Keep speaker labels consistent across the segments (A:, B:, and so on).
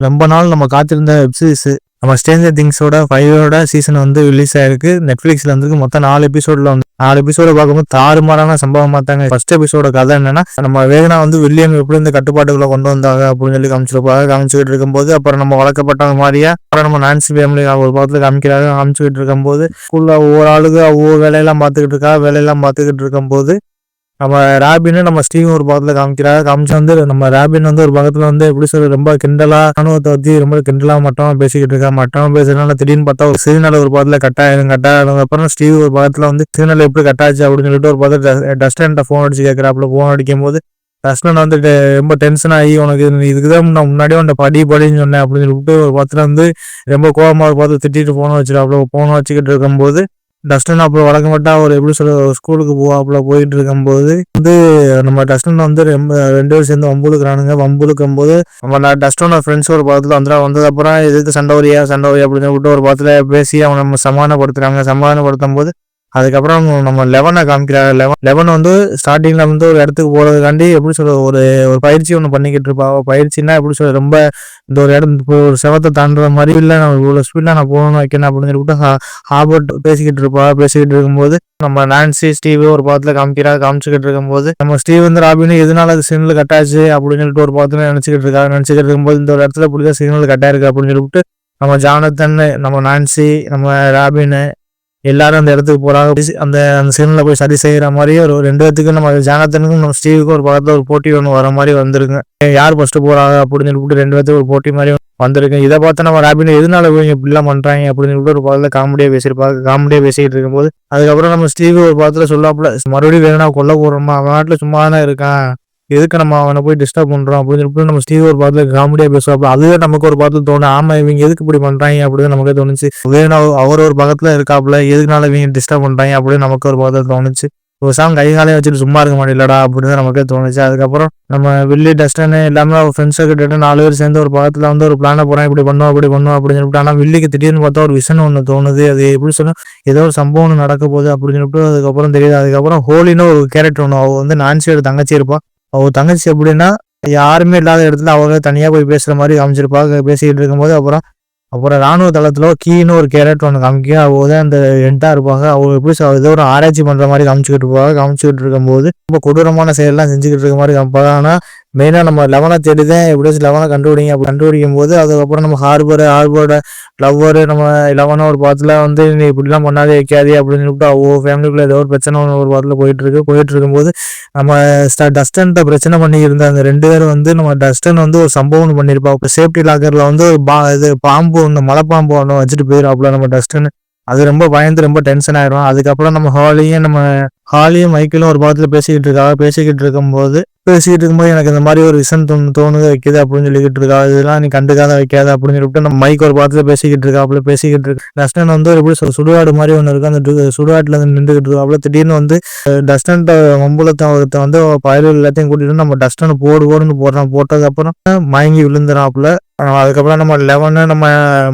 A: ரொம்ப நாள் நம்ம காத்திருந்த வெப் சீரிஸ் நம்ம ஸ்ட்ரேஞ்சர் திங்ஸோட 5ஓட சீசன் வந்து ரிலீஸ் ஆயிருக்கு. நெட்ஃபிளிக்ஸ்ல இருந்து மொத்தம் 4 எபிசோட்ல வந்து 4 எபிசோட பார்க்கும்போது தாறுமாறான சம்பவம் பார்த்தாங்க. ஃபர்ஸ்ட் எபிசோட கதை என்னன்னா, நம்ம வேகனா வந்து வில்லியம் எப்படி இந்த கட்டுப்பாட்டுக்குள்ள கொண்டு வந்தாங்க அப்படின்னு சொல்லி காமிச்சுக்கிட்டு இருக்கும்போது, அப்புறம் நம்ம வளர்க்கப்பட்ட மாதிரியே அப்புறம் நம்ம நான்சி ஃபேமிலி ஒரு பக்கத்துல காமிச்சுக்கிட்டு இருக்கும்போது, ஸ்கூல்ல ஒவ்வொரு ஆளுக்கு ஒவ்வொரு வேலையெல்லாம் பார்த்துக்கிட்டு இருக்கும்போது நம்ம ராபின் நம்ம ஸ்டீவ் ஒரு பக்கத்துல காமிச்சு வந்து நம்ம ராபின் வந்து ஒரு பக்கத்துல வந்து எப்படி சொல்ற ரொம்ப கிண்டலா ராணுவத்தை பத்தி ரொம்ப கிண்டலா மட்டமா பேசிக்கிட்டு இருக்கா. மட்டமா பேசுறதுனால திடீர்னு பார்த்தா ஒரு சிக்னல் ஒரு பக்கத்துல கட்டாயிடும். அப்புறம் ஸ்டீவ் ஒரு பக்கத்துல வந்து சிக்னல் எப்படி கட்டாச்சு அப்படின்னு சொல்லிட்டு ஒரு பக்கத்துல டஸ்டன் ஃபோன் அடிச்சு கேட்கறாப்புல. ஃபோன் அடிக்கும் போது டஸ்டன் வந்து ரொம்ப டென்ஷன் ஆகி, உனக்கு இதுக்குதான் நான் முன்னாடியே உன்னை படின்னு சொன்னேன் அப்படின்னு சொல்லிட்டு ஒரு பக்கத்துல வந்து ரொம்ப கோபமா ஒரு பார்த்து திட்டிட்டு போன வச்சுக்கிட்டு இருக்கும்போது டஸ்டன் அப்புறம் வழக்கமாட்டா ஒரு எப்படி சொல்ற ஸ்கூலுக்கு போயிட்டு இருக்கும்போது வந்து நம்ம டஸ்டன் வந்து ரொம்ப 2 பேரும் சேர்ந்து வம்புலுக்கும் போது நம்ம டஸ்டனோட ஃப்ரெண்ட்ஸ் ஒரு பக்கத்துல வந்தது அப்புறம் எதுக்கு சண்டை வரியா அப்படின்னு சொல்லிட்டு ஒரு பக்கத்துல பேசி அவனை நம்ம சமாதானப்படுத்தும் போது அதுக்கப்புறம் நம்ம லெவனை காமிக்கிறாங்க. லெவன் வந்து ஸ்டார்டிங்ல வந்து ஒரு இடத்துக்கு போறதுக்காண்டி எப்படி சொல்ற ஒரு பயிற்சி ஒன்று பண்ணிக்கிட்டு இருப்பா. பயிற்சின்னா எப்படி சொல்ற ரொம்ப இந்த ஒரு இடம் இப்போ ஒரு செவத்தை தாண்டுற மாதிரி இல்லை, நான் இவ்வளோ ஸ்பீட்ல நான் போகணும் வைக்கணும் அப்படின்னு சொல்லிட்டு ஹாபர்ட் பேசிக்கிட்டு இருக்கும்போது நம்ம நான்சி ஸ்டீவ் ஒரு பக்கத்துல காமிச்சுக்கிட்டு இருக்கும்போது நம்ம ஸ்டீவ் வந்து ராபின் எதனால அது சிக்னல் கட்டாச்சு அப்படின்னு சொல்லிட்டு ஒரு பக்கத்துல நினைச்சுக்கிட்டு இருக்கும்போது இந்த ஒரு இடத்துல புரியுதா சிக்னல் கட்டாயிருக்கு அப்படின்னு சொல்லிட்டு நம்ம ஜானத்தன், நம்ம நான்சி, நம்ம ராபின் எல்லாரும் அந்த இடத்துக்கு போறாங்க. அந்த சிக்னல்ல போய் சரி செய்யற மாதிரி ஒரு 2 பேத்துக்கு நம்ம ஜானத்தனுக்கும் நம்ம ஸ்டீவுக்கும் ஒரு பக்கத்துல ஒரு போட்டி ஒன்று வர மாதிரி வந்திருக்கு. யார் ஃபர்ஸ்ட் போறாங்க அப்படின்னு சொல்லிட்டு 2 பேத்துக்கு ஒரு போட்டி மாதிரி வந்திருக்கு. இதை பார்த்து நம்ம ராபின் எதனால இப்படிலாம் பண்றாங்க அப்படின்னு சொல்லிட்டு ஒரு பக்கத்துல காமெடியா பேசிக்கிட்டு இருக்கும்போது அதுக்கப்புறம் நம்ம ஸ்டீவ் ஒரு பக்கத்துல சொல்லாப்புல மறுபடியும் வேணா கொல்ல போறோமா, அவன் நாட்டுல சும்மா தானே இருக்கான், எதுக்கு நம்ம அவனை போய் டிஸ்டர்ப் பண்றோம் அப்படின்னு சொல்லிட்டு நம்ம ஸ்டீவ் ஒரு பாத்துல காமெடியா பேசுவாப்ல. அதுவே நமக்கு ஒரு பாத்துல தோணும், ஆமா இவங்க எதுக்கு இப்படி பண்றாங்க அப்படின்னு நமக்கே தோணுச்சு. வேணா அவர் ஒரு பக்கத்துல இருக்காப்புல, எதுக்குனால இவங்க டிஸ்டர்ப் பண்றாங்க அப்படின்னு நமக்கு ஒரு பக்கத்துல தோணுச்சு. ஒரு சாங் கை காலையும் வச்சுட்டு சும்மா இருக்க மாட்டேலடா அப்படின்னு நமக்கே தோணுச்சு. அதுக்கப்புறம் நம்ம வில்லி டஸ்டன் எல்லாமே ஃப்ரெண்ட்ஸை கிட்ட 4 பேர் சேர்ந்து ஒரு பக்கத்துல வந்து ஒரு பிளான போறேன், இப்படி பண்ணுவோம் அப்படின்னு சொல்லிட்டு. ஆனா வில்லிக்கு திடீர்னு பார்த்தா ஒரு விஷன் ஒன்று தோணுது. அது எப்படி சொன்னா ஏதோ ஒரு சம்பவம் நடக்க போகுது அப்படின்னு சொல்லிட்டு அதுக்கப்புறம் தெரியுது. அதுக்கப்புறம் ஹோலின்னு ஒரு கேரக்டர் ஒன்று, அவ வந்து நான்சியோட தங்கச்சி இருப்பா. அவ தங்கச்சி எப்படின்னா யாருமே இல்லாத இடத்துல அவங்க தனியா போய் பேசுற மாதிரி காமிச்சிருப்பாங்க. பேசிக்கிட்டு இருக்கும்போது அப்புறம் ராணுவ தளத்துல கீன்னு ஒரு கேரக்டர் ஒன்று காமிக்க, அவதான் அந்த எண்டா இருப்பாங்க. அவங்க எப்படி ஏதோ ஒரு ஆராய்ச்சி பண்ற மாதிரி காமிச்சுக்கிட்டு இருக்கும்போது ரொம்ப கொடூரமான செயல்லாம் செஞ்சுக்கிட்டு இருக்க மாதிரி காமிப்பாங்க. ஆனா மெயினா நம்ம லெவனை தேடிதான் எப்படியாச்சும் லெவனை கண்டுபிடிக்கும் போது அதுக்கப்புறம் நம்ம ஹார்பரோட லவ்வரு நம்ம லெவனை ஒரு பாத்துல வந்து நீ இப்படிலாம் பண்ணாதே வைக்காதே அப்படின்னு சொல்லிட்டு அவங்க ஃபேமிலிக்குள்ள ஏதோ ஒரு பிரச்சனை ஒரு பாத்துல போயிட்டு இருக்கும்போது நம்ம டஸ்டன் பிரச்சனை பண்ணி இருந்த அந்த 2 பேரும் வந்து நம்ம டஸ்டன் வந்து ஒரு சம்பவம் பண்ணிருப்பா. சேஃப்டி லாக்கர்ல வந்து இது பாம்பு ஒன்று மலைப்பாம்பு ஒன்று வச்சுட்டு போயிடும் நம்ம டஸ்டன். அது ரொம்ப பயந்து ரொம்ப டென்ஷன் ஆயிரும். அதுக்கப்புறம் நம்ம ஹாலியும் மைக்கிளும் ஒரு பாத்துல பேசிக்கிட்டு இருக்கும்போது எனக்கு இந்த மாதிரி ஒரு விஷன் தோணுது வைக்குது அப்படின்னு சொல்லிக்கிட்டு இருக்கா. இதெல்லாம் நீ கண்டுக்காத வைக்காத அப்படின்னு சொல்லிட்டு நம்ம மைக் ஒரு பாத்துல பேசிக்கிட்டு இருக்கு. டஸ்டன் வந்து எப்படி சுடுகாடு மாதிரி ஒன்று இருக்கு. அந்த சுடுகாட்டுல இருந்து நின்றுகிட்டு இருக்காப்புல. திடீர்னு வந்து டஸ்டன் மம்புலத்தை வந்து பயலூர் எல்லாத்தையும் கூட்டிட்டு நம்ம டஸ்டன் போடுன்னு போட்டதுக்கு அப்புறம் மயங்கி விழுந்துறாப்புல. அதுக்கப்புறம் நம்ம லெவனு நம்ம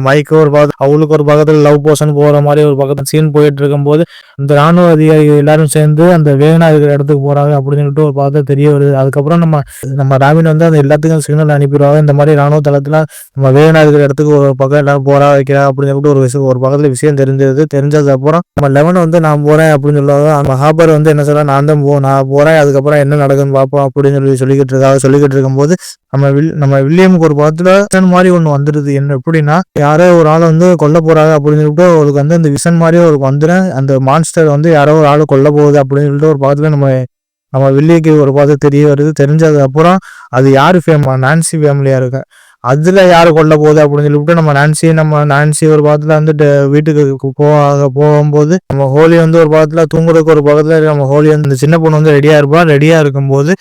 A: மைக்கு ஒரு பக்கத்துல அவளுக்கு ஒரு பக்கத்துல லவ் போர்ஷன் போற மாதிரி ஒரு பக்கத்துல சீன் போயிட்டு இருக்கும்போது இந்த ராணுவ அதிகாரிகள் எல்லாரும் சேர்ந்து அந்த வேகனா இருக்கிற இடத்துக்கு போறாங்க அப்படின்னு சொல்லிட்டு ஒரு பக்கத்துல தெரிய வருது. அதுக்கப்புறம் நம்ம ராபின் வந்து அந்த எல்லாத்துக்கும் சிக்னல் அனுப்பிடுவாங்க. இந்த மாதிரி ராணுவ தளத்துல நம்ம வேகனா இருக்கிற இடத்துக்கு ஒரு பக்கம் எல்லாரும் வைக்கிறா அப்படின்னு சொல்லிட்டு ஒரு பக்கத்துல விஷயம் தெரிஞ்சது அப்புறம் நம்ம லெவன் வந்து நான் போறேன் அப்படின்னு சொல்லுவாங்க. நம்ம ஹாபர் வந்து என்ன சொல்ல நான் போறேன், அதுக்கப்புறம் என்ன நடக்குன்னு பார்ப்போம் அப்படின்னு சொல்லிக்கிட்டு இருக்கும்போது நம்ம வில்லியமுக்கு ஒரு பக்கத்துல மாதிரி ஒண்ணு வந்துருது. என்ன எப்படின்னா யாரோ ஒரு ஆளை வந்து கொல்ல போறாங்க அப்படின்னு சொல்லிட்டு அவளுக்கு வந்து அந்த விஷன் மாதிரி அவருக்கு வந்துடும். அந்த மான்ஸ்டர் வந்து யாரோ ஒரு ஆளு கொல்ல போகுது அப்படின்னு சொல்லிட்டு ஒரு பக்கத்துல நம்ம வில்லிக்கு ஒரு பக்கத்துல தெரிய வருது. தெரிஞ்சது அப்புறம் அது யாரு நான்சி ஃபேமிலியா இருக்கு, அதுல யாரு கொல்ல போகுது அப்படின்னு சொல்லிட்டு நம்ம நான்சி ஒரு பக்கத்துல வந்துட்டு வீட்டுக்கு போகும்போது நம்ம ஹோலி வந்து ஒரு பக்கத்துல தூங்குறதுக்கு ஒரு பக்கத்துல நம்ம ஹோலி வந்து அந்த சின்ன பொண்ணு வந்து ரெடியா இருக்கும்போது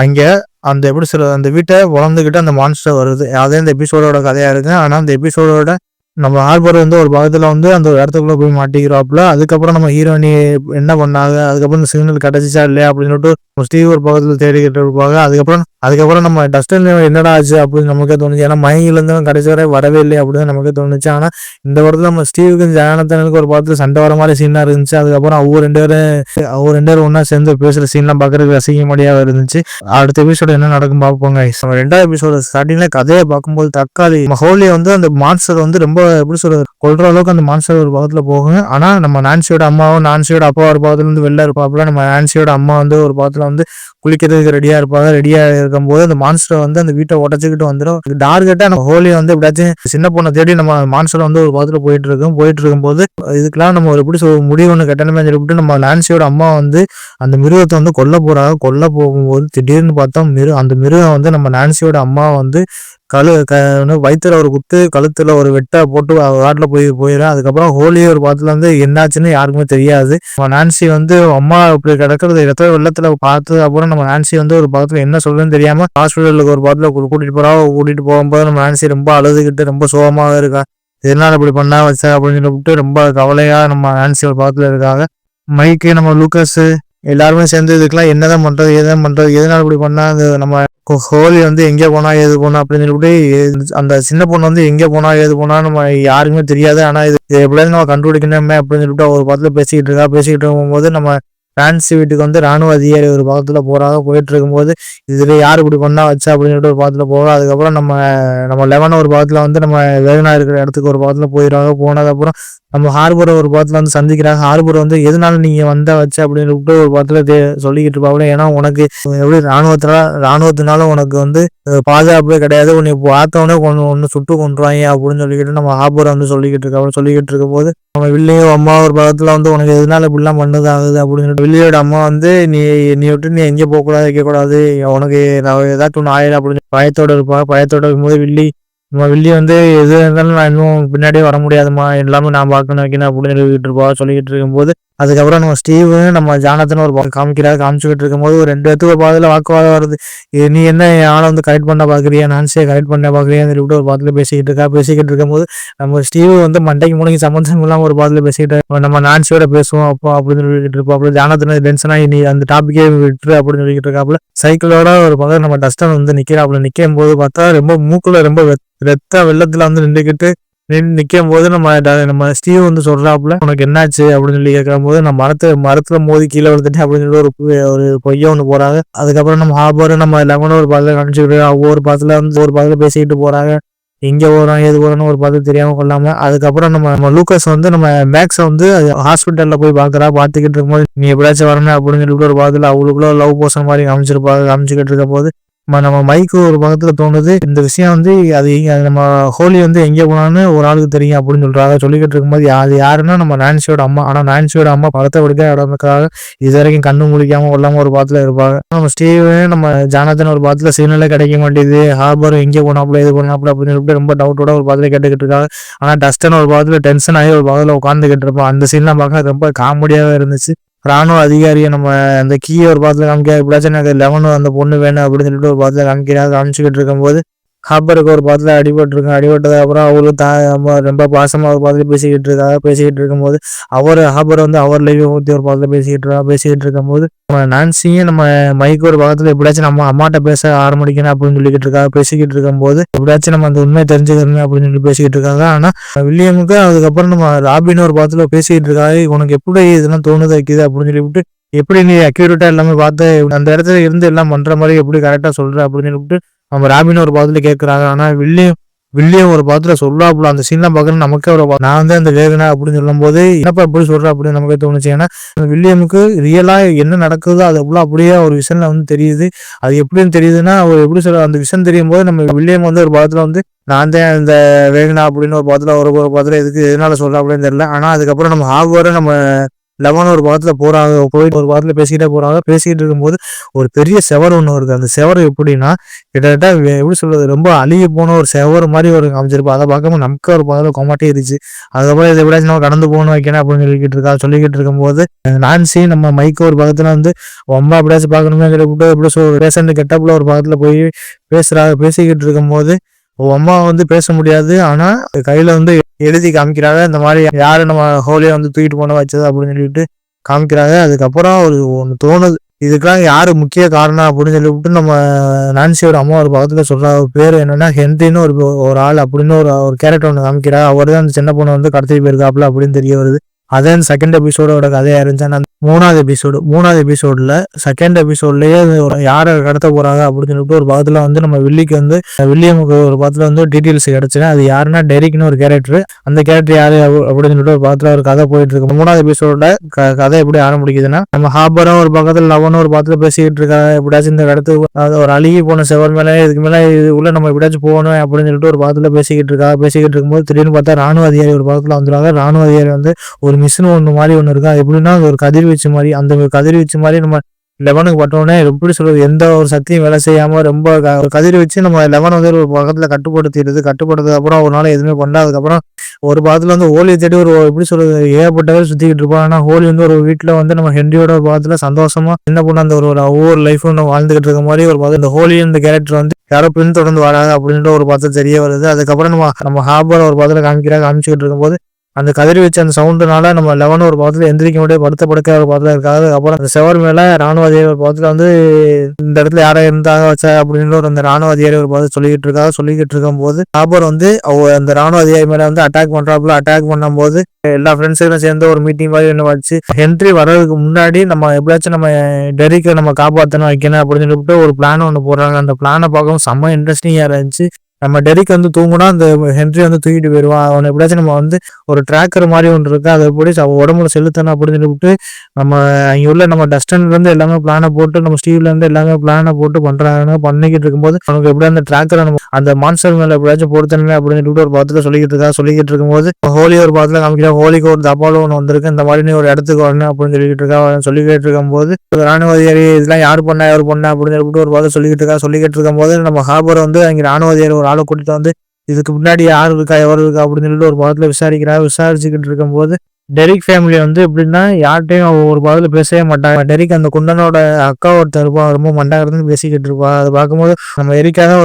A: அங்க அந்த எப்படி சொல்றது அந்த வீட்டை வளர்ந்துகிட்டு அந்த மான்ஸ்டர் வருது. அதே இந்த எபிசோடோட கதையா இருக்கு. ஆனா அந்த எபிசோடோட நம்ம ஹார்பர் வந்து ஒரு பக்கத்துல வந்து அந்த ஒரு இடத்துக்குள்ள போய் மாட்டிக்கிறாப்புல. அதுக்கப்புறம் நம்ம ஹீரோயினி என்ன பண்ணாங்க, அதுக்கப்புறம் இந்த சிக்னல் கிடைச்சிச்சா இல்லையா அப்படின்னு சொல்லிட்டு ஸ்டீவ் ஒரு பக்கத்துல தேடிக்கிட்டு இருப்பாங்க. அதுக்கப்புறம் அதுக்கப்புறம் நம்ம டஸ்டன் என்னடா ஆச்சு அப்படின்னு நமக்கே தோணுச்சு. ஏன்னா மயங்கிலேருந்து கடைசி வரை வரவே இல்லை அப்படின்னு நமக்கே தோணுச்சு. ஆனால் இந்த படத்துல நம்ம ஸ்டீவுக்கும் ஜானத்தனுக்கு ஒரு பார்த்து சண்டை வர மாதிரி சீனாக இருந்துச்சு. அதுக்கப்புறம் அவங்க 2 பேரும் ஒன்றா சேர்ந்து பேசுகிற சீன்லாம் பார்க்குறதுக்கு ரசிக்கும்படியாக இருந்துச்சு. அடுத்த எபிசோடு என்ன நடக்கும் பார்ப்போங்க. நம்ம 2வது எபிசோடு ஸ்டார்டிங்ல கதையை பார்க்கும்போது தக்காளி ஹோலியை வந்து அந்த மான்ஸ்டர் வந்து ரொம்ப எப்படி சொல்றது கொள்ற அளவுக்கு அந்த மான்ஸ்டர் ஒரு பக்கத்துல போகும். ஆனா நம்ம நான்சியோட அம்மாவும் நான்சியோட அப்பா ஒரு பக்கத்துல இருந்து வெளில இருப்பாப்புல. நம்ம நான்சியோட அம்மா வந்து ஒரு பக்கத்துல வந்து குளிக்கிறதுக்கு ரெடியா இருப்பாங்க. ரெடியா இருக்கும்போது அந்த மான்ஸ்டர் வந்து அந்த வீட்டை உடச்சிக்கிட்டு வந்துடும். டார்கெட்டா நம்ம ஹோலி வந்து எப்படியாச்சும் சின்ன பொண்ணை தேடி நம்ம மான்ஸ்டர் வந்து ஒரு பக்கத்துல போயிட்டு இருக்கும்போது இதுக்கெல்லாம் நம்ம ஒரு எப்படி முடிவு ஒன்று கட்டணமே சொல்லிவிட்டு நம்ம நான்சியோட அம்மா வந்து அந்த மிருகத்தை வந்து கொல்ல போகும்போது திடீர்னு பார்த்தா அந்த மிருகம் வந்து நம்ம நான்சியோட அம்மா வந்து வயிற்றுல ஒரு குத்து கழுத்துல ஒரு வெட்டை போட்டு காட்டில் போயிடும். அதுக்கப்புறம் ஹோலி ஒரு பாத்துல வந்து என்னாச்சுன்னு யாருக்குமே தெரியாது. நான்சி வந்து அம்மா இப்படி கிடக்கிறது ரத்த வெள்ளத்துல பார்த்து அப்புறம் நம்ம நான்சி வந்து ஒரு பக்கத்துல என்ன சொல்றதுன்னு தெரியாம ஹாஸ்பிட்டலுக்கு ஒரு பக்கத்துல கூட்டிட்டு போகும்போது நம்ம நான்சி ரொம்ப அழுதுகிட்டு ரொம்ப சோகமாக இருக்கா. எதனால இப்படி பண்ணா வச்சா அப்படின்னு சொல்லிட்டு ரொம்ப கவலையா நம்ம நான்சி ஒரு பக்கத்துல இருக்காங்க. மைக்கு நம்ம லூக்கஸ் எல்லாருமே சேர்ந்து இதுக்கெல்லாம் என்னதான் பண்றது எதனால இப்படி பண்ணா நம்ம ஹோலி வந்து எங்கே போனா ஏது போனா அப்படின்னு சொல்லிட்டு அந்த சின்ன பொண்ணு வந்து எங்கே போனா ஏது போனா நம்ம யாருக்குமே தெரியாது. ஆனா இது எப்படியாவது நம்ம கண்டுபிடிக்கணுமே அப்படின்னு சொல்லிட்டு ஒரு பக்கத்துல பேசிக்கிட்டு இருக்கும்போது நம்ம பிரான்ஸ் வீட்டுக்கு வந்து ராணுவ அதிகாரி ஒரு பக்கத்துல போயிட்டு இருக்கும்போது இதுல யாரு இப்படி பண்ணா வச்சா அப்படின்னு சொல்லிட்டு ஒரு பக்கத்துல போகும். அதுக்கப்புறம் நம்ம லெவன் ஒரு பக்கத்துல வந்து நம்ம வேகனா இருக்கிற இடத்துக்கு ஒரு பக்கத்துல போனதுக்கப்புறம் நம்ம ஹார்பரை ஒரு பக்கத்துல வந்து சந்திக்கிறாங்க. ஹார்பர் வந்து எதனால நீங்க வந்தா வச்ச அப்படின்னு சொல்லிட்டு ஒரு பக்கத்துல சொல்லிக்கிட்டு இருப்பாங்க. ஏன்னா உனக்கு எப்படி ராணுவத்தினால உனக்கு வந்து பாதுகாப்பே கிடையாது, உன்னை பார்த்தவொடனே ஒன்னு சுட்டு கொண்டுருவாங்க அப்படின்னு சொல்லிக்கிட்டு நம்ம ஹார்பரை வந்து சொல்லிக்கிட்டு இருக்கும்போது நம்ம வில்லியும் அம்மா ஒரு பக்கத்துல வந்து உனக்கு எதனால இப்படிலாம் பண்ணது ஆகுது அப்படின்னு சொல்லிட்டு வில்லியோட அம்மா வந்து நீ விட்டு நீ எங்கே போகக்கூடாது வைக்கக்கூடாது உனக்கு ஏதாச்சும் ஒன்று ஆயிடும் அப்படின்னு பயத்தோட இருக்கும்போது வில்லி வந்து எது இருந்தாலும் நான் இன்னும் பின்னாடியே வர முடியாதுமா எல்லாமே நான் பார்க்கணும் வைக்கணும் அப்படின்னு சொல்லிக்கிட்டு இருக்கும்போது அதுக்கப்புறம் நம்ம ஸ்டீவ் நம்ம ஜானத்தன் ஒரு காமிச்சுக்கிட்டு இருக்கும்போது ஒரு 2 பேத்துக்கு ஒரு பாதையில வாக்குவாதம் வருது. நீ என்ன ஆளை வந்து கரெக்ட் பண்ண பாக்குறியா நான்சியை கரெக்ட் பண்ண பாக்குறியான்னு சொல்லிட்டு ஒரு பாதையில பேசிக்கிட்டு இருக்கும்போது நம்ம ஸ்டீவ் வந்து மண்டைக்கு மூளைக்கு சம்பந்தம் இல்லாம ஒரு பாதையில பேசிக்கிட்டு நம்ம நான்சியோட பேசுவோம் அப்போ அப்படின்னு சொல்லிட்டு இருப்பாப்புல. ஜானத்தன் டென்ஷனா நீ அந்த டாபிக்கே விட்டுரு அப்படின்னு சொல்லிட்டு இருக்காப்புல. சைக்கிளோட ஒரு பக்கம் நம்ம டஸ்டன் வந்து நிக்கும் போது பார்த்தா ரொம்ப மூக்குல ரொம்ப ரத்த வெள்ளத்துல வந்து நிக்கும் போது நம்ம ஸ்டீவ் வந்து சொல்றாப்புல உனக்கு என்னாச்சு அப்படின்னு சொல்லி கேட்கும் போது நம்ம மரத்துல மோதி கீழே விழுந்துட்டு அப்படின்னு சொல்லி ஒரு பொய்ய ஒண்ணு போறாங்க. அதுக்கப்புறம் நம்ம ஹார்பர் நம்ம லெமன் ஒரு பாத்துல காமிச்சுக்கிட்டு ஒவ்வொரு பாத்துல வந்து ஒரு பாத்துல பேசிக்கிட்டு போறாங்க. எங்க போறோம் ஏது போறோம்னு ஒரு பார்த்து தெரியாம கொள்ளாம. அதுக்கப்புறம் நம்ம லூக்கஸ் வந்து நம்ம மேக்ஸை வந்து ஹாஸ்பிட்டல்ல போய் பார்த்துக்கிட்டு இருக்கும்போது நீ எப்படியாச்சும் வரணும் அப்படின்னு சொல்லிட்டு ஒரு பாத்துல அவளுக்குள்ள லவ் போர்ஷன் மாதிரி காமிச்சுக்கிட்டு இருக்கும் போது நம்ம மைக்கு ஒரு பக்கத்துல தோணுது இந்த விஷயம் வந்து அது நம்ம ஹோலி வந்து எங்கே போனான்னு ஒரு ஆளுக்கு தெரியும் அப்படின்னு சொல்லிக்கிட்டு இருக்கும்போது அது யாருன்னா நம்ம நான்சியோட அம்மா. ஆனா நான்சியோட அம்மா படத்தை விடுக்க இடத்துக்காக இது வரைக்கும் கண்ணு முழிக்காம கொள்ளாம ஒரு பாத்துல இருப்பாங்க. நம்ம ஸ்டீவ் நம்ம ஜானத்தன் ஒரு பாத்துல சிக்னலே கிடைக்க மாட்டேது. ஹார்பர் எங்கே போனாப்புல இது போனாப்புல அப்படின்னு சொல்லிட்டு ரொம்ப டவுட்டோட ஒரு பாத்துல கேட்டுக்கிட்டு இருக்காங்க. ஆனா டஸ்டன் ஒரு பாத்துல டென்ஷன் ஆகி ஒரு பாத்துல உட்காந்துக்கிட்டு இருப்பான். அந்த சீன்லாம் பார்க்க ரொம்ப காமெடியாவே இருந்துச்சு. ராணுவ அதிகாரியை நம்ம அந்த கீயை ஒரு பாத்துல காமிக்க எப்படியாச்சும் எனக்கு லெவன் அந்த பொண்ணு வேணும் அப்படின்னு சொல்லிட்டு ஒரு பாத்துல காமிச்சுக்கிட்டு இருக்கும்போது ஹாப்பருக்கு ஒரு பாத்துல அடிபட்டதுக்கு அப்புறம் அவரு ரொம்ப பாசமா ஒரு பாத்துல பேசிக்கிட்டு இருக்கும்போது ஹாப்பர் வந்து அவர் லைவ் ஊற்றி ஒரு பாத்துல பேசிக்கிட்டு இருக்கும்போது நான்சியும் நம்ம மைக்கு ஒரு பக்கத்துல எப்படியாச்சும் நம்ம அம்மாட்ட பேச ஆரம்பிக்கணும் அப்படின்னு பேசிக்கிட்டு இருக்கும்போது எப்படியாச்சும் நம்ம அந்த உண்மையை தெரிஞ்சுக்கணும் அப்படின்னு சொல்லி பேசிக்கிட்டு இருக்காங்க. ஆனா வில்லியமுக்கு அதுக்கப்புறம் நம்ம ராபின் ஒரு பாத்துல பேசிக்கிட்டு இருக்காரு. உனக்கு எப்படி இதெல்லாம் தோணுது வைக்குது அப்படின்னு சொல்லிவிட்டு எப்படி நீ அக்யூரேட்டா எல்லாமே பார்த்து அந்த இடத்துல இருந்து எல்லாம் பண்ற மாதிரி எப்படி கரெக்டா சொல்ற அப்படின்னு சொல்லிட்டு நம்ம ராபின் ஒரு பாத்துல கேட்கறாங்க. ஆனா வில்லியம் ஒரு பாத்துல சொல்லாப்புல அந்த சீன்லாம் பாக்குறது நமக்கே நான் வந்து அந்த வேகனா அப்படின்னு சொல்லும் போது என்னப்பா எப்படி சொல்ற அப்படின்னு நமக்கே தோணுச்சு. ஏன்னா வில்லியமுக்கு ரியலா என்ன நடக்குதோ அது அப்படியே ஒரு விஷயம்ல வந்து தெரியுது. அது எப்படின்னு தெரியுதுன்னா அவர் எப்படி சொல்ற அந்த விஷயம் தெரியும் போது நம்ம வில்லியம் வந்து ஒரு பாத்துல வந்து நான் தான் இந்த வேகனா அப்படின்னு ஒரு பாத்துல எதனால சொல்ற அப்படின்னு தெரியல. ஆனா அதுக்கப்புறம் நம்ம ஹார்பரை நம்ம லெவன் ஒரு பக்கத்துல போயிட்டு ஒரு பக்கத்துல பேசிக்கிட்டு இருக்கும்போது ஒரு பெரிய செவர் ஒண்ணு வருது. அந்த செவர் எப்படின்னா கிட்டத்தட்ட எப்படி சொல்றது ரொம்ப அழுகி போன ஒரு செவர் மாதிரி ஒரு அமைச்சிருப்போம். அதை பார்க்கும்போது நமக்கு ஒரு பக்கத்துல கொமாட்டே இருந்துச்சு. அதுக்கப்புறம் இதை எப்படியாச்சும் நம்ம கடந்து போகணும் வைக்கணும் அப்படின்னு சொல்லிக்கிட்டு இருக்கும்போது நான்சி நம்ம மைக்கு ஒரு பக்கத்துல வந்து ரொம்ப எப்படியாச்சும் பார்க்கணுமே எப்படி பேசண்ட் கெட்டப்புல ஒரு பக்கத்துல போய் பேசிக்கிட்டு இருக்கும்போது அம்மா வந்து பேச முடியாது. ஆனா கையில வந்து எழுதி காமிக்கிறாங்க இந்த மாதிரி யாரு நம்ம ஹோலியை வந்து தூக்கிட்டு போன வச்சது அப்படின்னு சொல்லிட்டு காமிக்கிறாங்க. அதுக்கப்புறம் ஒண்ணு தோணுது இதுக்கெல்லாம் யாரு முக்கிய காரணம் அப்படின்னு சொல்லிவிட்டு நம்ம நான்சியோட அம்மா ஒரு பக்கத்துல சொல்ற பேர் என்னன்னா ஹென்ரின்னு ஒரு ஆள் அப்படின்னு ஒரு கேரக்டர் ஒன்று காமிக்கிறா. அவர் தான் அந்த சின்ன பொண்ணு வந்து கடத்திட்டு போயிருக்காப்புல அப்படின்னு தெரிய வருது. அதே செகண்ட் எபிசோடோட கதையா இருந்துச்சு. மூணாவது எபிசோட்ல செகண்ட் எபிசோட்லயே யாரை கடத்த போறாங்க அப்படின்னு சொல்லிட்டு ஒரு பாகத்துல வந்து நம்ம வில்லியமுக்கு ஒரு பாகத்துல வந்து டீட்டெயில்ஸ் கிடைச்சுன்னா அது யாருன்னா டெரிக்னு ஒரு கேரக்டர். அந்த கேரக்டர் யாரு அப்படின்னு சொல்லிட்டு ஒரு பாகத்துல ஒரு கதை போயிட்டு இருக்கு. மூணாவது எபிசோட கதை எப்படி ஆரம்பிக்குதுன்னா நம்ம ஹாபரும் ஒரு பக்கத்துல லவனும் ஒரு பாகத்துல பேசிக்கிட்டு இருக்காங்க. எப்படியாச்சும் இந்த இடத்து ஒரு அழுகி போன செவர் மேல இதுக்கு மேல உள்ள நம்ம எப்படியாச்சும் போகணும் அப்படின்னு சொல்லிட்டு ஒரு பாகத்துல பேசிக்கிட்டு இருக்கும்போது திடீர்னு பார்த்தா ராணுவ அதிகாரி ஒரு பாகத்துல வந்துருவாங்க. ராணுவ அதிகாரி வந்து ஒரு மிஷின் மாதிரி ஒன்று இருக்கு. அது எப்படின்னா ஒரு கதிர்வீச்சு மாதிரி. அந்த கதிர்வீச்சு மாதிரி நம்ம லெவனுக்கு பட்டோன்னே எப்படி சொல்றது, எந்த ஒரு சக்தியும் வேலை செய்யாம ரொம்ப கதிர் வச்சு நம்ம லெவன் வந்து ஒரு பக்கத்துல கட்டுப்படுத்துக்கு அப்புறம் ஒரு நாள் எதுவுமே பண்ணாததுக்கப்புறம் ஒரு பாகத்துல வந்து ஹோலியை தேடி ஒரு எப்படி சொல்றது ஏகப்பட்டவே சுத்திக்கிட்டு இருப்போம். ஆனா ஹோலி வந்து ஒரு வீட்டுல வந்து நம்ம ஹென்ரியோட ஒரு பாகத்துல சந்தோஷமா என்ன பண்ண அந்த ஒவ்வொரு லைஃபும் நம்ம வாழ்ந்துகிட்டு இருக்க மாதிரி ஒரு பாகம் இந்த ஹோலி இந்த கேரக்டர் வந்து யாரோ பின் தொடர்ந்து வராங்க அப்படின்ற ஒரு பாகத்துல தெரிய வருது. அதுக்கப்புறம் நம்ம ஹாபர் ஒரு பாகத்துல காமிச்சுக்கிட்டு இருக்கும்போது அந்த கதிர்வீச்சு அந்த சவுண்டுனால நம்ம லெவன் ஒரு பாகத்துல எந்திரிக்க முடியாது, படுக்க ஒரு பாகத்துல இருக்காது. அப்புறம் அந்த செவர் மேல ராணுவ அதிகாரி ஒரு பாகத்துல வந்து இந்த இடத்துல யாரா இருந்தாங்க வச்சா அப்படின்னு அந்த ராணுவ அதிகாரி ஒரு பாகத்துல சொல்லிக்கிட்டு இருக்கும் போது ஹாபர் வந்து அந்த ராணுவ அதிகாரி மேல வந்து அட்டாக் பண்ணும்போது எல்லா ஃப்ரெண்ட்ஸும் சேர்ந்து ஒரு மீட்டிங் மாதிரி என்ன வச்சு ஹென்ரி வர்றதுக்கு முன்னாடி நம்ம எப்படியாச்சும் நம்ம டெரிக்கை நம்ம காப்பாற்றணும் வைக்கணும் அப்படின்னு சொல்லிட்டு ஒரு பிளான் ஒன்று போடுறாங்க. அந்த பிளானை பார்க்கவும் செம்ம இன்ட்ரெஸ்டிங்கா இருந்துச்சு. நம்ம டெரிக் வந்து தூங்குனா அந்த ஹென்ரி வந்து தூக்கிட்டு போயிடுவான். அவனை எப்படியாச்சும் நம்ம வந்து ஒரு டிராக்கர் மாதிரி ஒன்று இருக்கு, அதை எப்படி அவன் உடம்புல செலுத்தணும் அப்படின்னு சொல்லிவிட்டு நம்ம அங்கே உள்ள நம்ம டஸ்டன்ல இருந்து எல்லாமே பிளானை போட்டு நம்ம ஸ்டீவ்ல இருந்து எல்லாமே பிளானை போட்டு பண்ணிக்கிட்டு இருக்கும்போது அவனுக்கு எப்படி அந்த டிராக்கரை நம்ம அந்த மான்ஸ்டர் மேல எப்படியாச்சும் பொறுத்தனமே அப்படின்னு சொல்லிட்டு ஒரு பாத்துல சொல்லிக்கிட்டு இருக்கும்போது ஹோலி ஒரு பாத்துல காமிக்கிற ஹோலிக்கு ஒரு தபாலும் ஒன்று வந்திருக்கு, இந்த மாதிரி நீ ஒரு இடத்துக்கு வரணும் அப்படின்னு சொல்லிக்கிட்டு இருக்கும்போது ராணுவ அதிகாரி இதெல்லாம் யாரு பண்ணா அப்படின்னு சொல்லிட்டு ஒரு பாத்து சொல்லிக்கிட்டு இருக்கும்போது நம்ம ஹாபர் வந்து அங்கே ராணுவ அதிகாரி ஒரு ஆளை கூட்டிட்டு வந்து இதுக்கு முன்னாடி யாரு இருக்கா எவரு இருக்கா அப்படின்னு சொல்லிட்டு ஒரு பாகத்துல விசாரிச்சுக்கிட்டு இருக்கும்போது டெரிக் ஃபேமிலி வந்து எப்படின்னா யார்கிட்டையும் ஒரு பாகத்துல பேசவே மாட்டாங்க. டெரிக் அந்த குண்டனோட அக்கா ஒருத்தர் இருப்பா, ரொம்ப மண்டாகிறது பேசிக்கிட்டு இருப்பா. அதை பார்க்கும்போது நம்ம எரிக்காக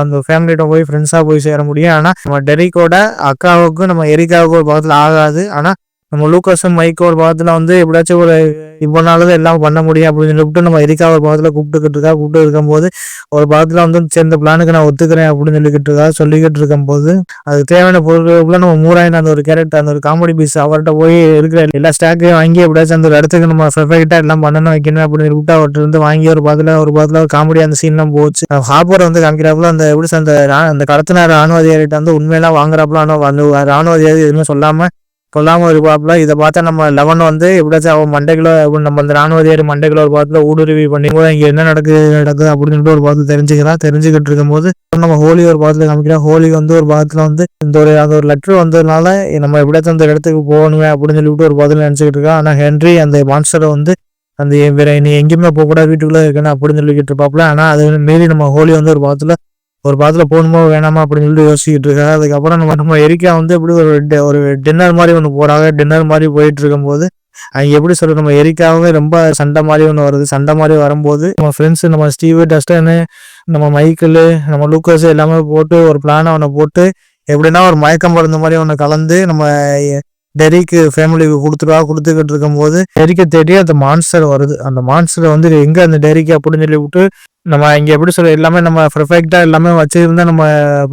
A: அந்த ஃபேமிலியோட போய் ஃப்ரெண்ட்ஸா போய் சேர முடியும். ஆனா நம்ம டெரிக்கோட அக்காவுக்கும் நம்ம எரிக்காவுக்கும் ஒரு பாகத்துல ஆகாது. ஆனா நம்ம லூகாஸும் மைக்கோ ஒரு பாகத்துல வந்து எப்படியாச்சும் ஒரு இவ்வளவு எல்லாம் பண்ண முடியும் அப்படின்னு சொல்லிட்டு நம்ம எரிக்கா ஒரு பாகத்துல கூப்பிட்டு இருக்கும்போது ஒரு பாகத்துல வந்து சேர்ந்த பிளானுக்கு நான் ஒத்துக்கிறேன் அப்படின்னு சொல்லிக்கிட்டு இருக்கும்போது அதுக்கு தேவையான பொருட்களுக்குள்ள நம்ம மூராயின் அந்த ஒரு கேரக்டர் அந்த ஒரு காமெடி பீஸ் அவர்கிட்ட போய் இருக்கிற எல்லா ஸ்டாக்கையும் வாங்கி எப்படியாச்சும் அந்த ஒரு இடத்துக்கு நம்ம பெர்ஃபெக்டா எல்லாம் பண்ணணும் வைக்கணும் அப்படின்னு சொல்லிட்டு அவர்கிட்ட இருந்து வாங்கி ஒரு பாகத்துல ஒரு காமெடி அந்த சீன்லாம் போச்சு. ஹாப்பர் வந்து காமிக்கிறாப்புல அந்த எப்படி அந்த கடத்தின ராணுவ அதிகாரிகிட்ட வந்து உண்மையெல்லாம் வாங்குறாப்புல. ஆனால் அந்த ராணுவ அதிகாரி எதுவுமே சொல்லாம இருப்பாப்புல. இதை பார்த்தா நம்ம லெவன் வந்து எப்படியாச்சும் அவன் மண்டைக்குள்ள நம்ம அந்த ராணுவ அதிகாரி மண்டைக்குள்ள ஒரு பாத்துல ஊடுருவி பண்ணி இங்க என்ன நடக்குது அப்படின்னு ஒரு பாத்து தெரிஞ்சுக்கிட்டு இருக்கும்போது நம்ம ஹோலி ஒரு பாத்துல காமிக்கிறோம். ஹோலி வந்து ஒரு பாத்துல வந்து அந்த ஒரு லெட்டர் வந்ததுனால நம்ம எப்படியாச்சும் அந்த இடத்துக்கு போகணுமே அப்படின்னு சொல்லிட்டு ஒரு பாத்துல நினைச்சுக்கிட்டு இருக்கோம். ஆனா ஹென்ரி அந்த மான்ஸ்டரை வந்து அந்த வேற நீ எங்கேயுமே போக கூட வீட்டுக்குள்ள இருக்கணும் அப்படின்னு சொல்லிக்கிட்டு இருப்பாப்புல. ஆனா அது மீறி நம்ம ஹோலி வந்து ஒரு பாத்துல போகணுமோ வேணாமா அப்படின்னு சொல்லிட்டு யோசிச்சுட்டு இருக்காங்க. அதுக்கப்புறம் நம்ம எரிக்கா வந்து எப்படி ஒரு டின்னர் மாதிரி ஒன்று போறாங்க. டின்னர் மாதிரி போயிட்டு இருக்கும்போது அங்கே எப்படி சொல்றது நம்ம எரிக்காவும் ரொம்ப சண்டை மாதிரி ஒன்று வருது. சண்டை மாதிரி வரும்போது நம்ம ஃப்ரெண்ட்ஸ் நம்ம ஸ்டீவ் டஸ்டனு நம்ம மைக்கிள் நம்ம லூக்கஸ் எல்லாமே போட்டு ஒரு பிளானை ஒன்று போட்டு எப்படின்னா ஒரு மயக்கம் மருந்து மாதிரி ஒன்று கலந்து நம்ம டெரிக்கு ஃபேமிலிக்கு கொடுத்துக்கிட்டு இருக்கும்போது டெரிக்கை தேடி அந்த மான்ஸ்டர் வருது. அந்த மான்ஸ்டர் வந்து எங்க அந்த டெரிக்கு அப்படின்னு சொல்லி விட்டு நம்ம இங்க எப்படி சொல்ற எல்லாமே நம்ம பெர்ஃபெக்டா எல்லாமே வச்சிருந்தா நம்ம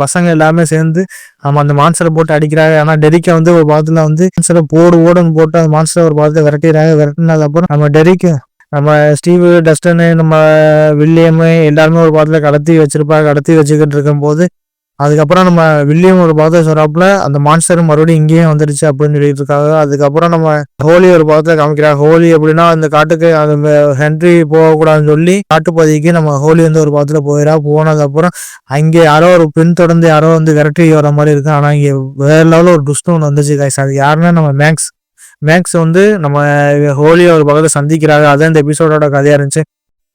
A: பசங்க எல்லாமே சேர்ந்து நம்ம அந்த மான்ஸ்டரை போட்டு அடிக்கிறாங்க. ஆனா டெரிக்கை வந்து ஒரு பாத்துல வந்து மான்ஸ்டரை ஓடுன்னு போட்டு அந்த மான்ஸ்டரை ஒரு பாத்துல விரட்டினது அப்புறம் நம்ம ஸ்டீவ் டஸ்டனு நம்ம வில்லியம் எல்லாருமே ஒரு பாத்துல கடத்தி வச்சுக்கிட்டு இருக்கும் போது அதுக்கப்புறம் நம்ம வில்லியம் ஒரு பாகத்தை சொல்றாப்புல அந்த மான்ஸ்டர் மறுபடியும் இங்கேயும் வந்துருச்சு அப்படின்னு சொல்லிட்டு இருக்காங்க. அதுக்கப்புறம் நம்ம ஹோலி ஒரு பாகத்தை காமிக்கிறாங்க. ஹோலி எப்படின்னா அந்த காட்டுக்கு அந்த ஹென்ரி போகக்கூடாதுன்னு சொல்லி காட்டுப்பகுதிக்கு நம்ம ஹோலி வந்து ஒரு பாகத்துல போனது அப்புறம் அங்கே யாரோ ஒரு பின் தொடர்ந்து யாரோ வந்து விரட்டி வர மாதிரி இருக்கு. ஆனா இங்க வேற லெவலில் ஒரு டுஸ்ட் ஒன்று வந்துச்சு கைஸ். அது யாருன்னா நம்ம மேக்ஸ் வந்து நம்ம ஹோலியை ஒரு பக்கத்தை சந்திக்கிறாங்க. அதான் இந்த எபிசோடோட கதையா இருந்துச்சு.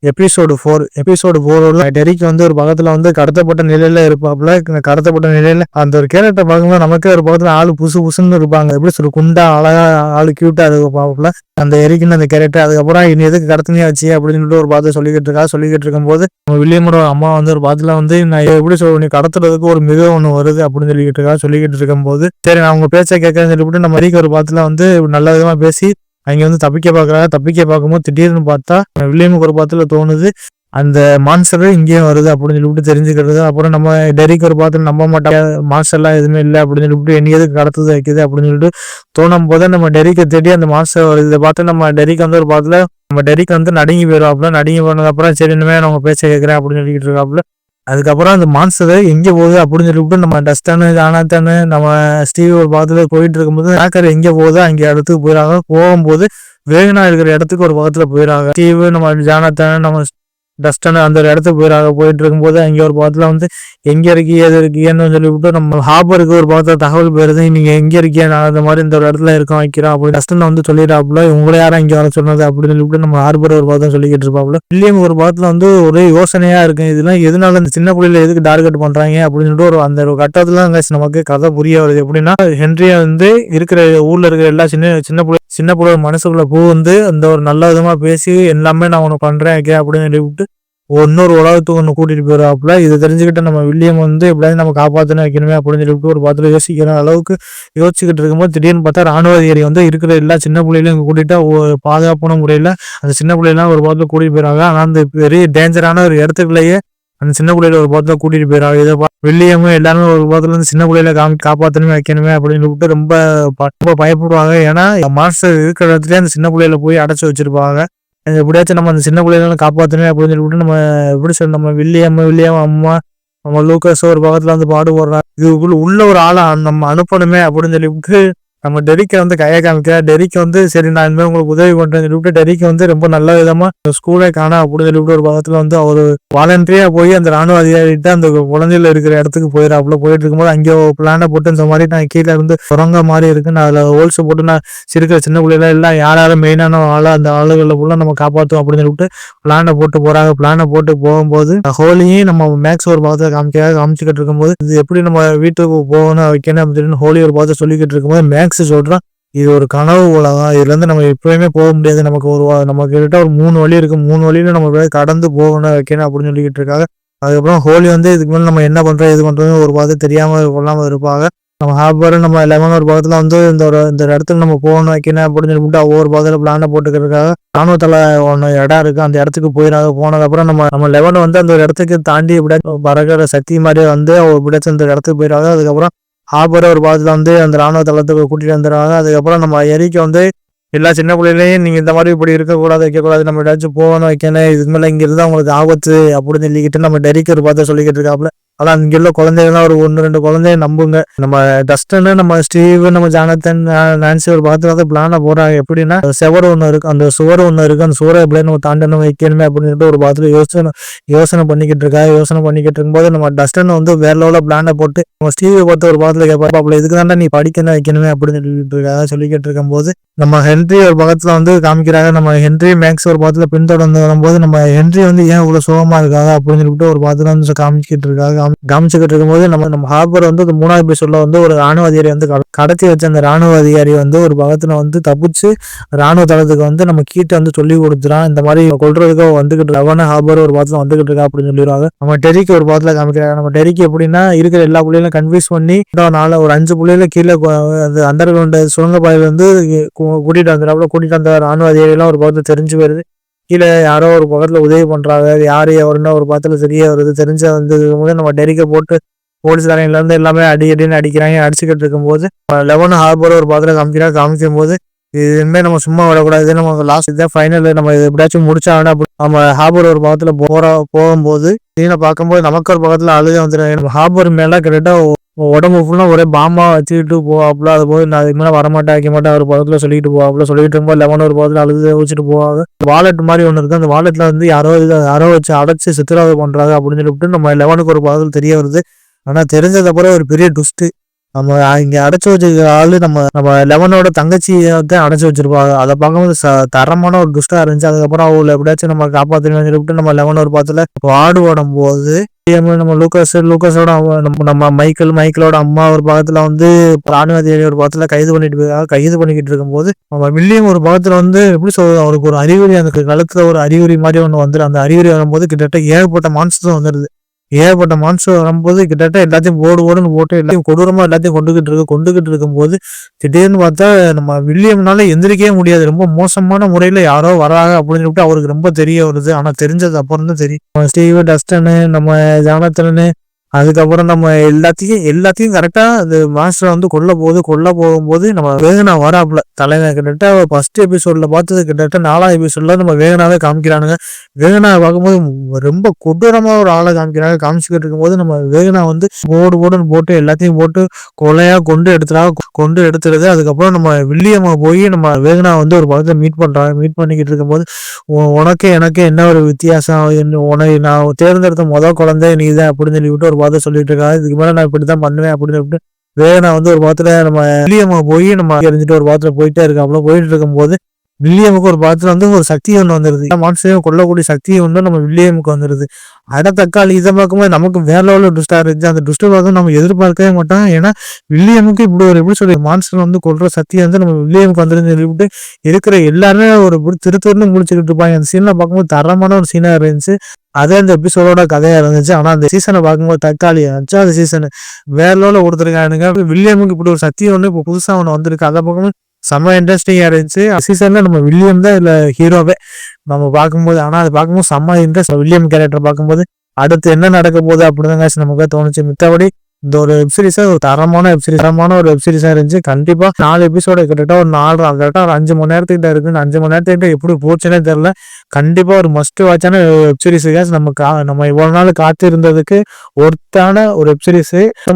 A: எபிசோடு 4 டெரிக் வந்து ஒரு பக்கத்துல வந்து கடத்தப்பட்ட நிலையில இருப்பாப்புல. கடத்தப்பட்ட நிலையில அந்த ஒரு கேரக்டர் பார்க்கும்போது நமக்கே ஒரு பக்கத்துல ஆளு புசுன்னு இருப்பாங்க. எப்படி சொல்ற குண்டா அழகா ஆளு கியூட்டா இருப்பாப்புல அந்த எரிக்குன்னு அந்த கேரக்டர். அதுக்கப்புறம் இனி எதுக்கு கடத்தினே வச்சு அப்படின்னு சொல்லிட்டு ஒரு பாத்து சொல்லிக்கிட்டு இருக்கும்போது வில்லியமோட அம்மா வந்து ஒரு பாத்துல வந்து நான் எப்படி சொல்ல நீ கடத்துறதுக்கு ஒரு மிக ஒண்ணு வருது அப்படின்னு சொல்லிக்கிட்டு இருக்கும்போது சரி நான் அவங்க பேச்சை கேட்கறேன்னு சொல்லிவிட்டு நம்ம எரிக்க ஒரு பாத்துல வந்து நல்ல விதமா பேசி அங்கே வந்து தப்பிக்க பார்க்குறாங்க. தப்பிக்க பார்க்கும்போது திடீர்னு பார்த்தா வில்லியமுக்கு ஒரு பாத்துல தோணுது அந்த மான்ஸ்டர் இங்கேயும் வருது அப்படின்னு சொல்லிட்டு தெரிஞ்சுக்கிறது. அப்புறம் நம்ம டெரிக் ஒரு பாத்துல நம்ப மாட்டாங்க, மான்ஸ்டர்லாம் எதுவுமே இல்லை அப்படின்னு சொல்லிட்டு என்னைக்கு எதுக்கு கடத்துது வைக்குது அப்படின்னு சொல்லிட்டு தோணும் போது நம்ம டெரிக்கை தேடி அந்த மான்ஸ்டர் வருது. இதை பார்த்து நம்ம டெரிக் வந்து ஒரு பாத்துல நம்ம டெரிக் வந்து நடுங்கி போயிடுவாப்புல. நடுங்கி போனதுக்கப்புறம் சரி இனிமே நம்ம பேச்ச கேட்குறேன் அப்படின்னு சொல்லிட்டு இருக்காப்புல. அதுக்கப்புறம் அந்த மான்ஸ்டர் எங்கே போகுது அப்படின்னு சொல்லிவிட்டு நம்ம டஸ்டானு ஜானாத்தானு நம்ம ஸ்டீவ் ஒரு பாத்துல போயிட்டு இருக்கும்போது ஹேக்கர் எங்கே போகுது அங்கே இடத்துக்கு போயிடறாங்க. போகும்போது வேகனா இருக்கிற இடத்துக்கு ஒரு பக்கத்துல போயிடறாங்க. ஸ்டீவ் நம்ம ஜானாத்தான் நம்ம டஸ்டன் அந்த ஒரு இடத்துக்கு போயிட்டு இருக்கும்போது அங்கே ஒரு பக்கத்துல வந்து எங்க இருக்கீ எது இருக்கீங்கன்னு சொல்லிவிட்டு நம்ம ஹாபருக்கு ஒரு பக்கத்துல தகவல் போயிருது. நீங்க எங்க இருக்கீங்க, நான் அந்த மாதிரி இந்த ஒரு இடத்துல இருக்கோம் வைக்கிறோம் அப்படி டஸ்டன் வந்து சொல்லிடுறாப்புல. உங்களை யாரும் இங்க வர சொன்னது அப்படின்னு சொல்லிவிட்டு நம்ம ஹார்பர் ஒரு பக்கத்துல சொல்லிக்கிட்டு இருப்பாப்புல. வில்லியம் ஒரு பக்கத்துல வந்து ஒரே யோசனையா இருக்கு, இதெல்லாம் எதனால இந்த சின்ன பிள்ளைல எதுக்கு டார்கெட் பண்றாங்க அப்படின்னு சொல்லிட்டு அந்த ஒரு கட்டத்துல நமக்கு கதை புரிய வருது. எப்படின்னா ஹென்ரியா வந்து இருக்கிற ஊர்ல இருக்கிற எல்லா சின்ன பிள்ளை மனசுக்குள்ள பூ வந்து அந்த ஒரு நல்ல விதமா பேசி எல்லாமே நான் உனக்கு பண்றேன் அப்படின்னு சொல்லிவிட்டு இன்னொரு உலகத்துக்கு ஒன்று கூட்டிட்டு போயிடுவாப்புல. இதை தெரிஞ்சுக்கிட்டு நம்ம வில்லியம் வந்து எப்படியாவது நம்ம காப்பாற்றணும் வைக்கணுமே அப்படின்னு சொல்லிட்டு ஒரு பாத்துல யோசிக்கிற அளவுக்கு யோசிச்சுக்கிட்டு இருக்கும்போது திடீர்னு பார்த்தா ராணுவ அதிகாரி வந்து இருக்கிற எல்லா சின்ன பிள்ளைகளையும் இங்கே கூட்டிட்டு ஒரு பாதுகாப்பான முறையில் அந்த சின்ன பிள்ளைலாம் ஒரு பாத்துல கூட்டிட்டு போயிடுறாங்க. ஆனால் அந்த பெரிய டேஞ்சரான ஒரு இடத்துக்குள்ளேயே அந்த சின்ன பிள்ளையில ஒரு பாத்துல கூட்டிட்டு போயிடுறாங்க. இதை வில்லியமும் எல்லாருமே ஒரு பாத்துல இருந்து சின்ன பிள்ளையில காப்பாற்றணுமே வைக்கணுமே அப்படின்னு சொல்லிட்டு ரொம்ப பயப்படுவாங்க. ஏன்னா மாஸ்டர் இருக்கிற இடத்துல அந்த சின்ன பிள்ளையில போய் அடைச்சு வச்சிருப்பாங்க. எப்படியாச்சும் நம்ம அந்த சின்ன பிள்ளைகளும் காப்பாற்றணும் அப்படின்னு சொல்லிட்டு நம்ம எப்படி சொல்ல நம்ம வில்லியம் அம்மா நம்ம லூக்கஸ் ஒரு பக்கத்துல வந்து பாடுபடுறாங்க. இதுக்குள்ள உள்ள ஒரு ஆளை நம்ம அனுப்பணுமே அப்படின்னு சொல்லிவிட்டு நம்ம டெரிக்கை வந்து கையை காமிக்கிற. டெரிக்கை வந்து சரி நான் இனிமேல் உங்களுக்கு உதவி பண்றேன்னு சொல்லிவிட்டு டெரிக்கை வந்து ரொம்ப நல்ல விதமா ஸ்கூலே காணா அப்படின்னு சொல்லிவிட்டு ஒரு பக்கத்துல வந்து அவர் வாலண்டரியா போய் அந்த ராணுவ அதிகாரிகிட்ட அந்த குழந்தையில இருக்கிற இடத்துக்கு போயிடாப்புல. போயிட்டு இருக்கும்போது அங்கே பிளான போட்டு இந்த மாதிரி நான் கீழே இருந்து சுரங்க மாதிரி இருக்கு, நான் அதுல ஹோல்ஸ் போட்டு நான் சிறுக்கிற சின்ன பிள்ளைல எல்லாம் யாரும் மெயினான ஆளா அந்த ஆளுகளை ஃபுல்லா நம்ம காப்பாற்றும் அப்படின்னு சொல்லிட்டு பிளானை போட்டு போறாங்க. பிளானை போட்டு போகும்போது ஹோலியும் நம்ம மேக்ஸ் ஒரு பாகத்தை காமிச்சுக்கிட்டு இருக்கும்போது இது எப்படி நம்ம வீட்டுக்கு போகணும் வைக்கணும் அப்படின்னு ஹோலி ஒரு பாகத்தை சொல்லிக்கிட்டு இருக்கும்போது மேக்ஸ் சொல்றான் இது ஒரு கனவு உலகம், இதுல இருந்து நம்ம எப்பயுமே போக முடியாது, நம்ம கிட்ட ஒரு 3 வழி இருக்கு, 3 வழியில நம்ம கடந்து போகணும் வைக்கணும் அப்படின்னு சொல்லிக்கிட்டு இருக்காங்க. அதுக்கப்புறம் ஹோலி வந்து இதுக்கு மேலே நம்ம என்ன பண்றோம் இது பண்றோம் ஒரு பாகத்தை தெரியாம கொள்ளாம இருப்பாங்க. நம்ம ஹார்பர் நம்ம எல்லாமே ஒரு பக்கத்துல வந்து இந்த இடத்துக்கு நம்ம போகணும் வைக்கணும் அப்படின்னு சொல்லிட்டு ஒவ்வொரு பக்கத்துல பிளான போட்டுக்கிறதுக்காக ராணுவத்துல ஒன்று இடம் இருக்கு, அந்த இடத்துக்கு போனதுக்கப்புறம் நம்ம லெவன் வந்து அந்த ஒரு இடத்துக்கு தாண்டி எப்படியாச்சும் பறக்கிற சக்தி மாதிரி வந்து எப்படியாச்சும் அந்த இடத்துக்கு போயிடாங்க. அதுக்கப்புறம் ஹார்பரை ஒரு பாகத்துல வந்து அந்த ராணுவ தளத்துக்கு கூட்டிட்டு வந்துடுறாங்க. அதுக்கப்புறம் நம்ம எரிக்க வந்து எல்லா சின்ன பிள்ளைகளையும் நீங்க இந்த மாதிரி இப்படி இருக்கக்கூடாது வைக்கக்கூடாது, நம்ம ஏதாச்சும் போகணும் வைக்கணும், இதுக்கு மேலே இங்க இருந்தா உங்களுக்கு ஆபத்து அப்படின்னு சொல்லிக்கிட்டு நம்ம டெரிக் ஒரு பார்த்து சொல்லிக்கிட்டு இருக்காப்புல. ஆனா இங்க உள்ள குழந்தைகள்லாம் ஒரு 1-2 குழந்தைய நம்புங்க. நம்ம டஸ்டன் நம்ம ஸ்டீவ் நம்ம ஜானத்தன் நான்சி ஒரு பார்த்து பிளான போறாங்க. எப்படின்னா செவர் ஒண்ணு இருக்கு, அந்த சுவர் ஒண்ணு இருக்கு, அந்த சுவரை எப்படியே நம்ம தாண்டணும் வைக்கணுமே அப்படின்னு ஒரு பார்த்து யோசனை பண்ணிக்கிட்டு இருக்கும்போது நம்ம டஸ்டன் வந்து வேற லெவலில் பிளான போட்டு நம்ம ஸ்டீவை பார்த்து ஒரு பார்த்துல கேட்பாப்புல இதுக்கு தாண்டா நீ படிக்கணும் வைக்கணுமே அப்படின்னு சொல்லிக்கிட்டு இருக்கும்போது நம்ம ஹென்றி ஒரு பக்கத்துல வந்து காமிக்கிறாங்க. நம்ம ஹென்றி மேக்ஸ் ஒரு பக்கத்துல பின்தொடர்ந்து வரும்போது நம்ம ஹென்றி வந்து ஏன் இவ்வளவு சுகமா இருக்காங்க அப்படின்னு சொல்லிட்டு ஒரு பக்கத்துல வந்து காமிச்சுக்கிட்டு இருக்கும்போது நம்ம ஹார்பர் வந்து 3வது எபிசோட்ல வந்து ஒரு ராணுவ அதிகாரி வந்து கடத்தி வச்ச அந்த ராணுவ அதிகாரி வந்து ஒரு பக்கத்துல வந்து தப்பிச்சு ராணுவ தளத்துக்கு வந்து நம்ம கீட்ட வந்து சொல்லி கொடுத்துறான். இந்த மாதிரி கொள்றதுக்கு வந்துகிட்டு லெவன் ஹார்பர் ஒரு பக்கத்துல வந்துகிட்டு இருக்கா அப்படின்னு சொல்லிடுவாங்க. நம்ம டெரிக்கு ஒரு பக்கத்துல காமிக்கிறாங்க. நம்ம டெரிக்கு எப்படின்னா இருக்கிற எல்லா புள்ளைகளும் கன்ஃபியூஸ் பண்ணி ஒரு 5 புள்ளையில கீழே அண்டர் கிரவுண்ட் சுரங்கப்பாதையில வந்து கூட்டிட்டு வந்த ராணுவ அதிகாரிலாம் ஒரு பக்கத்துல தெரிஞ்சு வருது. கீழே யாரோ ஒரு பக்கத்துல உதவி பண்றாங்க, யாரு எவருன்னா ஒரு பக்கத்துல தெரிய வருது. தெரிஞ்ச வந்தது நம்ம டெரிக்கை போட்டு போலீஸ்காரங்கல இருந்து எல்லாமே அடின்னு அடிக்கிறாங்க. அடிச்சுக்கிட்டு இருக்கும்போது லெவன் ஹார்பர் ஒரு பக்கத்துல காமிக்கும் போது இதுமே நம்ம சும்மா விடக்கூடாது, நம்ம லாஸ்ட் இதான் ஃபைனல், நம்ம எப்படியாச்சும் முடிச்சாங்கன்னா நம்ம ஹார்பர் ஒரு பக்கத்துல போகும்போது சீனை பார்க்கும்போது நமக்கு ஒரு பக்கத்துல அழுக வந்துடும். ஹார்பர் மேல கரெக்டா உடம்பு ஃபுல்லா ஒரே பாம்பா வச்சுக்கிட்டு போவாப்புல. அது போய் நான் அதுக்கு மேலே வரமாட்டேன் வைக்க மாட்டேன் ஒரு பக்கத்துல சொல்லிட்டு போவாப்புல. சொல்லிட்டு இருக்கும்போது லெவன் ஒரு பக்கத்துல அழுது வச்சுட்டு போவாங்க. வாலெட் மாதிரி ஒன்று இருக்கு, அந்த வாலெட்ல வந்து யாரோ வச்சு அடைச்சு சித்திரவதை பண்றாங்க அப்படின்னு சொல்லிட்டு நம்ம லெவனுக்கு ஒரு பக்கத்துல தெரிய வருது. ஆனா தெரிஞ்சதுக்கப்புறம் ஒரு பெரிய டுஸ்ட், நம்ம இங்க அடைச்சு வச்சிருக்கிற ஆளு நம்ம லெவனோட தங்கச்சியை தான் அடைச்சு வச்சிருப்பாங்க. அதை பார்க்கும்போது தரமான ஒரு டுஸ்டா இருந்துச்சு. அதுக்கப்புறம் அவங்களை எப்படியாச்சும் நம்ம காப்பாற்றணும்னு சொல்லிட்டு நம்ம லெவன் ஒரு பக்கத்துல ஓடும் போது நம்ம லூக்கஸோட நம்ம மைக்கேலோட அம்மா ஒரு பக்கத்துல வந்து ராணுவ அதிகாரி ஒரு பக்கத்துல கைது பண்ணிக்கிட்டு இருக்கும்போது நம்ம வில்லியம் ஒரு பக்கத்துல வந்து எப்படி சொல்றது அவருக்கு ஒரு அறிகுறி, அந்த கழுத்துல ஒரு அறிகுறி மாதிரி ஒண்ணு வந்துடும். அந்த அறிகுறி வரும்போது கிட்டத்தட்ட ஏகப்பட்ட மான்ஸ்டர் வந்துடுது. ஏகப்பட்ட மான்ஸ்டர் வரும்போது கிட்டத்தட்ட எல்லாத்தையும் ஓடுன்னு போட்டு எல்லாத்தையும் கொடூரமா எல்லாத்தையும் கொண்டுகிட்டு இருக்கும்போது திடீர்னு பார்த்தா நம்ம வில்லியம்னால எந்திரிக்கவே முடியாது. ரொம்ப மோசமான முறையில யாரோ வராங்க அப்படின்னு சொல்லிட்டு அவருக்கு ரொம்ப தெரிய வருது. ஆனா தெரிஞ்சது அப்புறம் தான் தெரியும். ஸ்டீவ் டஸ்டனு, நம்ம ஜானத்தனு, அதுக்கப்புறம் நம்ம எல்லாத்தையும் கரெக்டா அந்த மாஸ்டர் வந்து கொல்ல போகும்போது நம்ம வேகனா வராப்புல தலைவன். கிட்டத்தட்ட ஃபர்ஸ்ட் எபிசோட்ல பார்த்தது கிட்டத்தட்ட 4ஆவது எபிசோட்ல நம்ம வேகனாவே காமிக்கிறானுங்க. வேகனா பார்க்கும்போது ரொம்ப கொடூரமா ஒரு ஆளை காமிச்சுக்கிட்டு இருக்கும்போது நம்ம வேகனா வந்து ஓடுன்னு போட்டு எல்லாத்தையும் போட்டு கொலையா கொண்டு எடுத்துருது. அதுக்கப்புறம் நம்ம வில்லியம்மா போய் நம்ம வேகனா வந்து ஒரு படத்தை மீட் பண்ணிக்கிட்டு இருக்கும்போது உனக்கு எனக்கு என்ன ஒரு வித்தியாசம், உனக்கு நான் தேர்ந்தெடுத்த முதல் குழந்தை நீதான் அப்படின்னு சொல்லிவிட்டு ஒரு பார்த்து சொல்லிட்டு இருக்காரு. இதுக்கு மேல நான் இப்படித்தான் பண்ணுவேன் அப்படின்னு சொல்லிட்டு வேகனா வந்து ஒரு பாத்துல நம்ம வில்லியம்மா போய் நம்ம எரிஞ்சிட்டு ஒரு பாத்துல போயிட்டே இருக்கும்போது வில்லியமுக்கு ஒரு பாத்துல வந்து ஒரு சக்தி ஒன்று வந்துருது. மான்ஸ்டரையும் கொல்லக்கூடிய சக்தி ஒன்று நம்ம வில்லியமுக்கு வந்துருது. தக்காளி இதை பார்க்கும்போது நமக்கு வேற லெவலில் டுஸ்டா இருந்துச்சு. அந்த டுஸ்ட்டை பார்த்து நம்ம எதிர்பார்க்கவே மாட்டோம். ஏன்னா வில்லியமுக்கு இப்படி ஒரு எப்படி சொல்லி மான்ஸ்டர் வந்து கொல்ற சக்தி வந்து நம்ம வில்லியமுக்கு வந்துருந்து சொல்லிவிட்டு இருக்கிற எல்லாருமே ஒரு திருத்தூர்னு முடிச்சுக்கிட்டு இருப்பாங்க. அந்த சீன்ல பார்க்கும்போது தரமான ஒரு சீனா இருந்துச்சு. அதே அந்த எபிசோடோட கதையா இருந்துச்சு. ஆனா அந்த சீசனை பார்க்கும்போது தக்காளி 5வது சீசன் வேற லெவலில் கொடுத்துருக்கானுங்க. வில்லியமுக்கு இப்படி ஒரு சக்தி ஒன்று இப்போ புதுசா ஒன்று வந்திருக்கு. அதை பார்க்கும்போது செம்ம இன்ட்ரெஸ்டிங்கா இருந்துச்சு. சீசன்ல நம்ம வில்லியம் தான் இதுல ஹீரோவே நம்ம பார்க்கும்போது. ஆனா அது பார்க்கும்போது செம்ம இன்ட்ரெஸ்ட் வில்லியம் கேரக்டர் பார்க்கும்போது அடுத்து என்ன நடக்க போகுது அப்படின்னு நமக்கு தோணுச்சு. மித்தபடி இந்த ஒரு வெப்சீரிஸா ஒரு தரமான ஒரு வெப்சீரிஸா இருந்துச்சு. கண்டிப்பா 4 எபிசோட கிட்டத்தட்ட ஒரு 4 கரெக்டா ஒரு 5 மணி நேரத்துக்கிட்ட இருக்கு. 5 மணி நேரத்துக்கிட்ட எப்படி போச்சுன்னே தெரியல. கண்டிப்பா ஒரு மஸ்ட் வாட்சான வெப்சீரிஸ். நம்ம இவ்வளவு நாள் காத்து இருந்ததுக்கு ஒருத்தான ஒரு வெப்சீரிஸ்.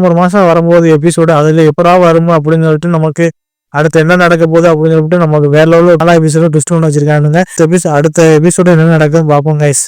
A: ஒரு மாசம் வரும்போது எபிசோடு அதுல எப்படா வரும் அப்படின்னு சொல்லிட்டு நமக்கு அடுத்து என்ன நடக்க போகுது அப்படின்னு சொல்லிட்டு நமக்கு வேற லெவலில் 4 எபிசோட ட்விஸ்ட் ஒன்று வச்சிருக்கானுங்க. அடுத்த எபிசோட என்ன நடக்குதுன்னு பார்ப்போம் கைஸ்.